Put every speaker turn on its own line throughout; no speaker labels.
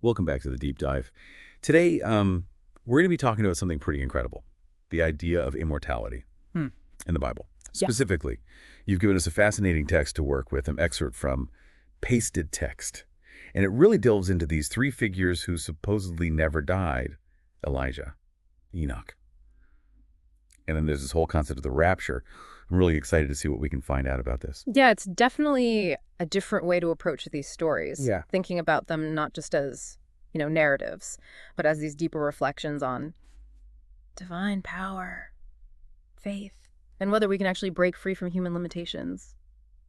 Welcome back to the deep dive. Today, we're going to be talking about something pretty incredible, the idea of immortality
Hmm.
in the Bible.
Yeah.
Specifically, you've given us a fascinating text to work with, an excerpt from Pasted Text. And it really delves into these three figures who supposedly never died: Elijah, Enoch. And then there's this whole concept of the rapture. I'm really excited to see what we can find out about this.
Yeah, it's definitely a different way to approach these stories.
Yeah.
Thinking about them not just as, narratives, but as these deeper reflections on divine power, faith, and whether we can actually break free from human limitations.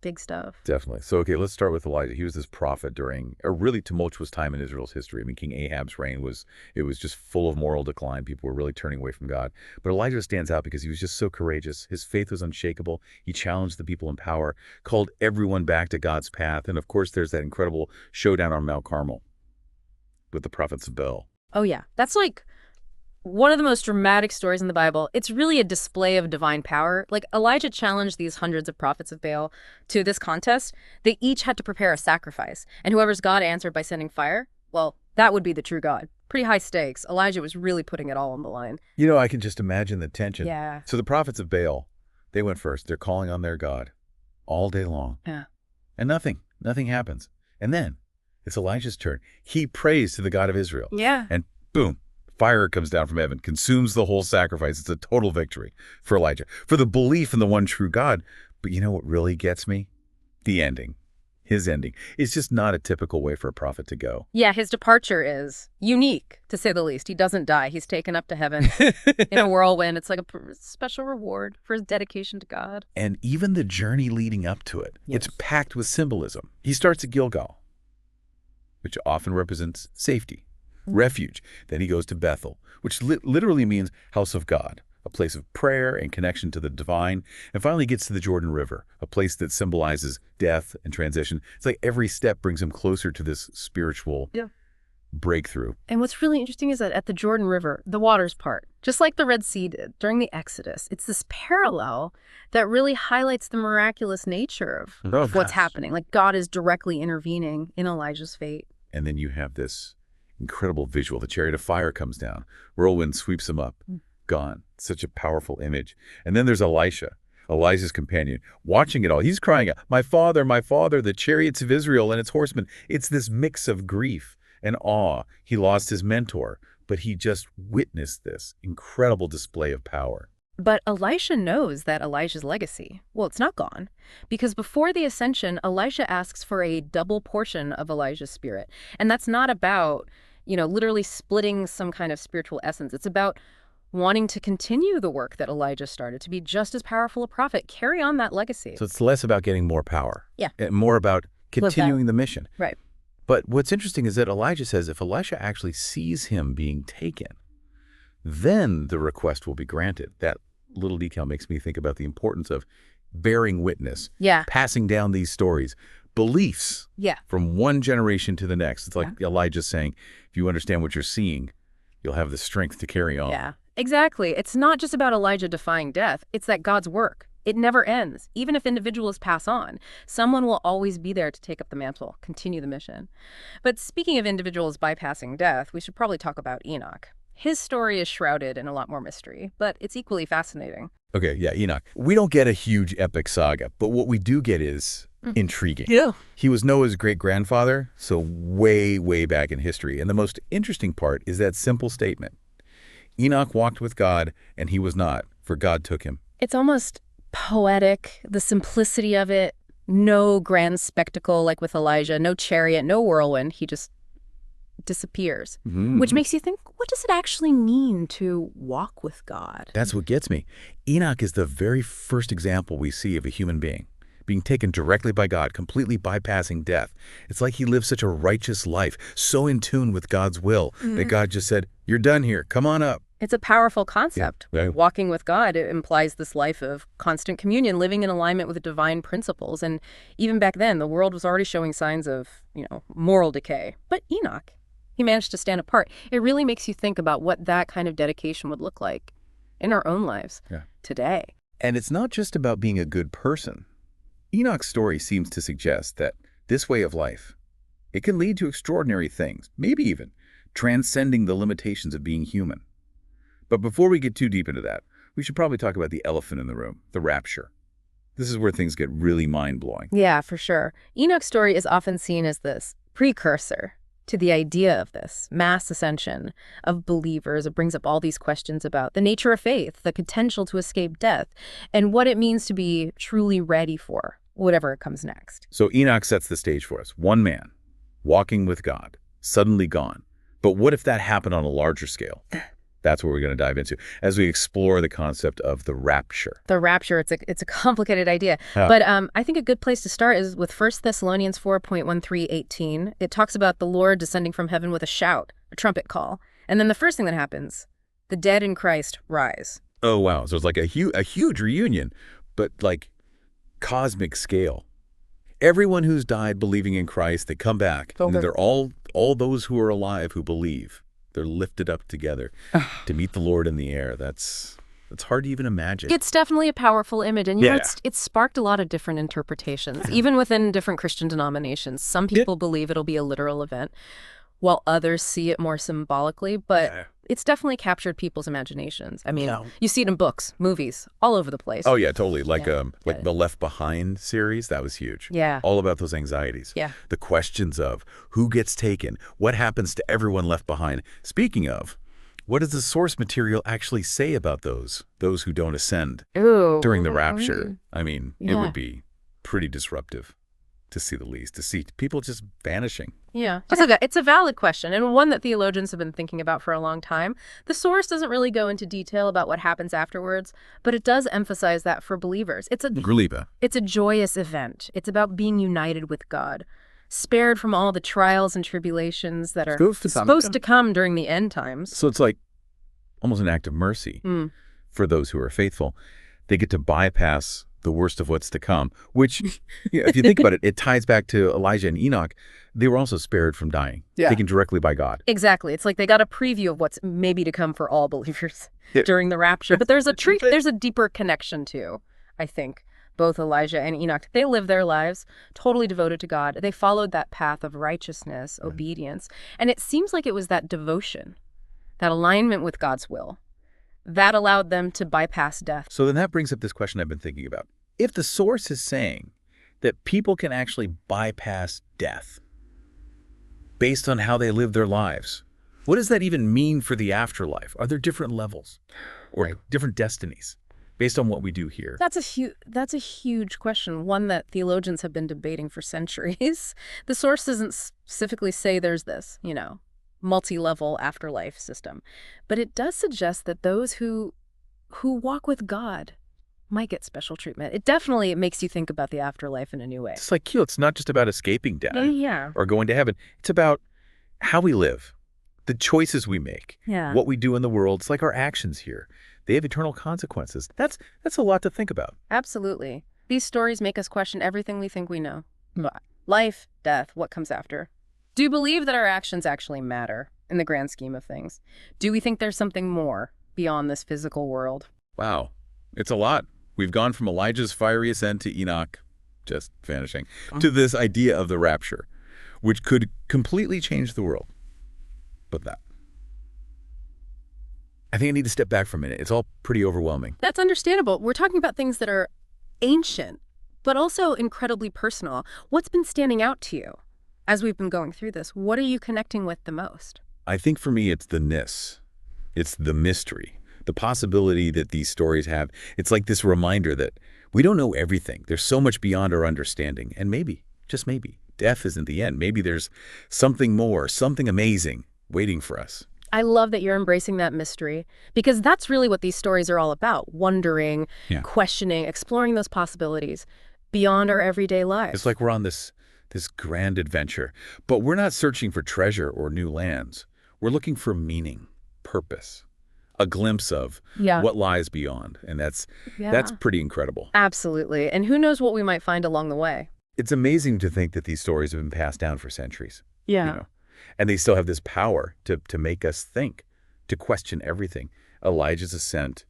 Big stuff.
Definitely. So, okay, let's start with Elijah. He was this prophet during a really tumultuous time in Israel's history. I mean, King Ahab's reign was just full of moral decline. People were really turning away from God. But Elijah stands out because he was just so courageous. His faith was unshakable. He challenged the people in power, called everyone back to God's path. And of course, there's that incredible showdown on Mount Carmel with the prophets of Baal.
Oh, yeah. That's like one of the most dramatic stories in the Bible. It's really a display of divine power. Like, Elijah challenged these hundreds of prophets of Baal to this contest. They each had to prepare a sacrifice. And whoever's God answered by sending fire, well, that would be the true God. Pretty high stakes. Elijah was really putting it all on the line.
You know, I can just imagine the tension.
Yeah.
So the prophets of Baal, they went first. They're calling on their God all day long.
Yeah.
And nothing happens. And then it's Elijah's turn. He prays to the God of Israel.
Yeah.
And boom, fire comes down from heaven, consumes the whole sacrifice. It's a total victory for Elijah, for the belief in the one true God. But you know what really gets me? The ending. His ending. It's just not a typical way for a prophet to go.
Yeah, his departure is unique, to say the least. He doesn't die. He's taken up to heaven in a whirlwind. It's like a special reward for his dedication to God.
And even the journey leading up to it,
Yes.
it's packed with symbolism. He starts at Gilgal, which often represents safety, refuge. Then he goes to Bethel, which literally means house of God, a place of prayer and connection to the divine. And finally gets to the Jordan River, a place that symbolizes death and transition. It's like every step brings him closer to this spiritual breakthrough.
And what's really interesting is that at the Jordan River, the waters part, just like the Red Sea did during the Exodus. It's this parallel that really highlights the miraculous nature of what's happening. Like, God is directly intervening in Elijah's fate.
And then you have this incredible visual. The chariot of fire comes down. Whirlwind sweeps him up. Gone. Such a powerful image. And then there's Elisha, Elijah's companion, watching it all. He's crying out, my father, the chariots of Israel and its horsemen." It's this mix of grief and awe. He lost his mentor, but he just witnessed this incredible display of power.
But Elisha knows that Elijah's legacy, well, it's not gone. Because before the ascension, Elisha asks for a double portion of Elijah's spirit. And that's not about, literally splitting some kind of spiritual essence. It's about wanting to continue the work that Elijah started, to be just as powerful a prophet, carry on that legacy.
So it's less about getting more power.
Yeah.
And more about continuing the mission.
Right.
But what's interesting is that Elijah says if Elisha actually sees him being taken, then the request will be granted. That little detail makes me think about the importance of bearing witness,
Yeah.
passing down these stories, beliefs
Yeah.
from one generation to the next. It's like Elijah saying, if you understand what you're seeing, you'll have the strength to carry on.
Yeah. Exactly. It's not just about Elijah defying death. It's that God's work, it never ends. Even if individuals pass on, someone will always be there to take up the mantle, continue the mission. But speaking of individuals bypassing death, we should probably talk about Enoch. His story is shrouded in a lot more mystery, but it's equally fascinating.
Okay, yeah, Enoch. We don't get a huge epic saga, but what we do get is intriguing.
Yeah.
He was Noah's great-grandfather, so way, way back in history. And the most interesting part is that simple statement. Enoch walked with God, and he was not, for God took him.
It's almost poetic, the simplicity of it. No grand spectacle like with Elijah, no chariot, no whirlwind. He just disappears, which makes you think, what does it actually mean to walk with God?
That's what gets me. Enoch is the very first example we see of a human being being taken directly by God, completely bypassing death. It's like he lived such a righteous life, so in tune with God's will, that God just said, you're done here, come on up.
It's a powerful concept.
Yeah.
Walking with God, it implies this life of constant communion, living in alignment with divine principles. And even back then, the world was already showing signs of, moral decay. But Enoch, he managed to stand apart. It really makes you think about what that kind of dedication would look like in our own lives today.
And it's not just about being a good person. Enoch's story seems to suggest that this way of life, It can lead to extraordinary things, maybe even transcending the limitations of being human. But before we get too deep into that, we should probably talk about the elephant in the room, the rapture. This is where things get really mind-blowing.
Yeah, for sure. Enoch's story is often seen as this precursor to the idea of this mass ascension of believers. It brings up all these questions about the nature of faith, the potential to escape death, and what it means to be truly ready for whatever comes next.
So Enoch sets the stage for us. One man, walking with God, suddenly gone. But what if that happened on a larger scale? That's what we're going to dive into as we explore the concept of the rapture.
The rapture, it's a complicated idea.
Yeah.
But I think a good place to start is with 1 Thessalonians 4:13-18. It talks about the Lord descending from heaven with a shout, a trumpet call. And then the first thing that happens, the dead in Christ rise.
Oh, wow. So it's like a huge reunion, but like cosmic scale. Everyone who's died believing in Christ, they come back.
Okay.
And they're all those who are alive who believe. They're lifted up together to meet the Lord in the air. That's hard to even imagine.
It's definitely a powerful image, and
Yeah.
it's sparked a lot of different interpretations, even within different Christian denominations. Some people believe it'll be a literal event, while others see it more symbolically, but
Yeah.
it's definitely captured people's imaginations. I mean, you see it in books, movies, all over the place.
Oh, yeah, totally. Like
Yeah.
the Left Behind series, that was huge.
Yeah.
All about those anxieties.
Yeah.
The questions of who gets taken, what happens to everyone left behind. Speaking of, what does the source material actually say about those who don't ascend
Ooh.
during the rapture? I mean, it
Yeah.
would be pretty disruptive, to see the least, to see people just vanishing.
Yeah. It's a valid question, and one that theologians have been thinking about for a long time. The source doesn't really go into detail about what happens afterwards, but it does emphasize that for believers, it's a joyous event. It's about being united with God, spared from all the trials and tribulations that are supposed to come during the end times.
So it's like almost an act of mercy for those who are faithful. They get to bypass the worst of what's to come, which, if you think about it, it ties back to Elijah and Enoch. They were also spared from dying, taken directly by God.
Exactly. It's like they got a preview of what's maybe to come for all believers during the rapture. But there's a deeper connection too, I think. Both Elijah and Enoch, they lived their lives totally devoted to God. They followed that path of righteousness, obedience. And it seems like it was that devotion, that alignment with God's will, that allowed them to bypass death.
So then that brings up this question I've been thinking about. If the source is saying that people can actually bypass death based on how they live their lives, what does that even mean for the afterlife? Are there different levels or different destinies based on what we do here?
That's a huge question, one that theologians have been debating for centuries. The source doesn't specifically say there's this, multi-level afterlife system, but it does suggest that those who walk with God might get special treatment. It definitely makes you think about the afterlife in a new way.
It's like, it's not just about escaping death
Yeah.
or going to heaven. It's about how we live, the choices we make,
Yeah.
what we do in the world. It's like our actions here. They have eternal consequences. That's a lot to think about.
Absolutely. These stories make us question everything we think we know. Life, death, what comes after. Do you believe that our actions actually matter in the grand scheme of things? Do we think there's something more beyond this physical world?
Wow. It's a lot. We've gone from Elijah's fiery ascent to Enoch just vanishing to this idea of the rapture, which could completely change the world. But I think I need to step back for a minute. It's all pretty overwhelming.
That's understandable. We're talking about things that are ancient, but also incredibly personal. What's been standing out to you as we've been going through this? What are you connecting with the most?
I think for me, it's the ness. It's the mystery, the possibility that these stories have. It's like this reminder that we don't know everything. There's so much beyond our understanding. And maybe, just maybe, death isn't the end. Maybe there's something more, something amazing waiting for us.
I love that you're embracing that mystery, because that's really what these stories are all about. Wondering, questioning, exploring those possibilities beyond our everyday lives.
It's like we're on this grand adventure, but we're not searching for treasure or new lands. We're looking for meaning, purpose, a glimpse of what lies beyond. And that's pretty incredible.
Absolutely. And who knows what we might find along the way.
It's amazing to think that these stories have been passed down for centuries.
Yeah.
And they still have this power to make us think, to question everything. Elijah's ascent,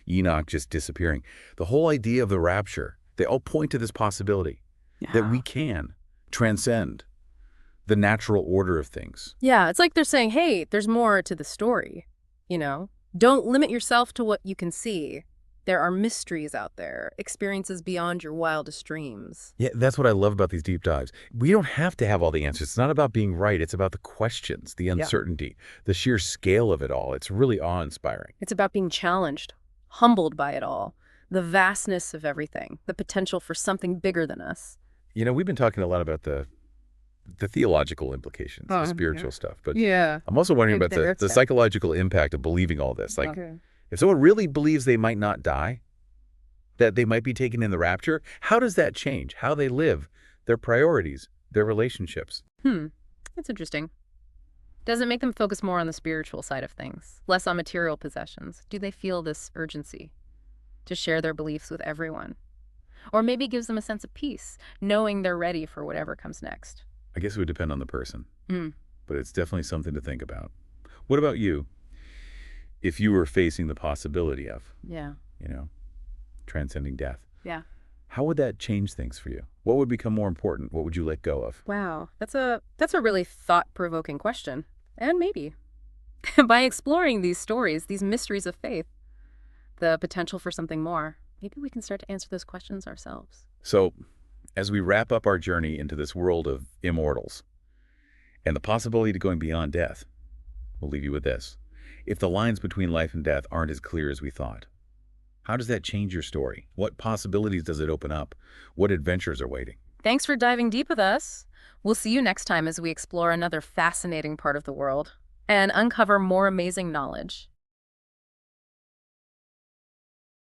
Enoch just disappearing. The whole idea of the rapture, they all point to this possibility that we can transcend the natural order of things.
Yeah, it's like they're saying, hey, there's more to the story, you know? Don't limit yourself to what you can see. There are mysteries out there, experiences beyond your wildest dreams.
Yeah, that's what I love about these deep dives. We don't have to have all the answers. It's not about being right. It's about the questions, the uncertainty, the sheer scale of it all. It's really awe-inspiring.
It's about being challenged, humbled by it all, the vastness of everything, the potential for something bigger than us.
You know, we've been talking a lot about the theological implications, the spiritual stuff, but I'm also wondering about the psychological impact of believing all this. Like, if someone really believes they might not die, that they might be taken in the rapture, how does that change how they live, their priorities, their relationships?
That's interesting. Does it make them focus more on the spiritual side of things, less on material possessions? Do they feel this urgency to share their beliefs with everyone? Or maybe gives them a sense of peace, knowing they're ready for whatever comes next?
I guess it would depend on the person, but it's definitely something to think about. What about you? If you were facing the possibility of, transcending death, how would that change things for you? What would become more important? What would you let go of?
Wow, that's a really thought-provoking question. And maybe by exploring these stories, these mysteries of faith, the potential for something more, maybe we can start to answer those questions ourselves.
So, as we wrap up our journey into this world of immortals and the possibility of going beyond death, we'll leave you with this. If the lines between life and death aren't as clear as we thought, how does that change your story? What possibilities does it open up? What adventures are waiting?
Thanks for diving deep with us. We'll see you next time as we explore another fascinating part of the world and uncover more amazing knowledge.